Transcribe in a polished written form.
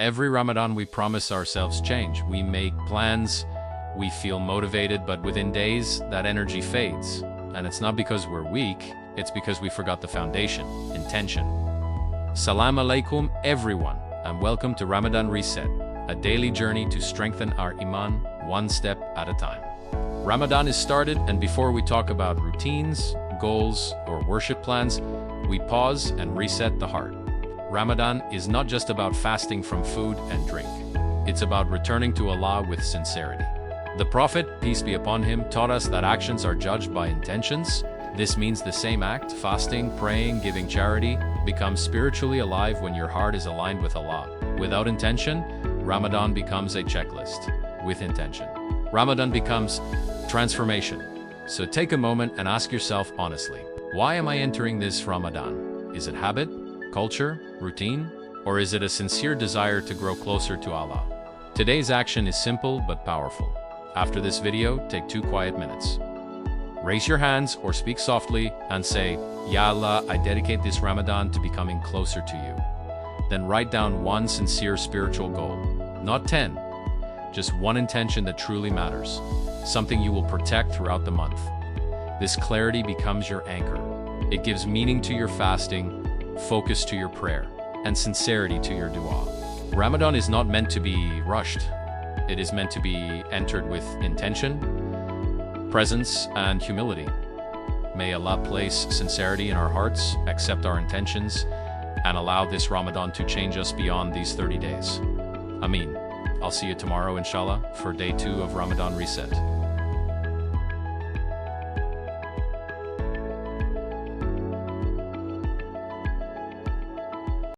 Every Ramadan we promise ourselves change. We make plans, we feel motivated, but within days, that energy fades. And it's not because we're weak, it's because we forgot the foundation, intention. Salam alaikum, everyone, and welcome to Ramadan Reset, a daily journey to strengthen our Iman, one step at a time. Ramadan is started, and before we talk about routines, goals, or worship plans, we pause and reset the heart. Ramadan is not just about fasting from food and drink. It's about returning to Allah with sincerity. The Prophet, peace be upon him, taught us that actions are judged by intentions. This means the same act, fasting, praying, giving charity, becomes spiritually alive when your heart is aligned with Allah. Without intention, Ramadan becomes a checklist. With intention, Ramadan becomes transformation. So take a moment and ask yourself honestly, why am I entering this Ramadan? Is it habit, culture, routine, or is it a sincere desire to grow closer to Allah? Today's action is simple but powerful. After this video, take 2 quiet minutes. Raise your hands or speak softly and say, Ya Allah, I dedicate this Ramadan to becoming closer to you. Then write down one sincere spiritual goal. Not 10, just one intention that truly matters. Something you will protect throughout the month. This clarity becomes your anchor. It gives meaning to your fasting, focus to your prayer, and sincerity to your dua. Ramadan is not meant to be rushed. It is meant to be entered with intention, presence, and humility. May Allah place sincerity in our hearts, accept our intentions, and allow this Ramadan to change us beyond these 30 days. Ameen. I'll see you tomorrow, inshallah, for day 2 of Ramadan Reset.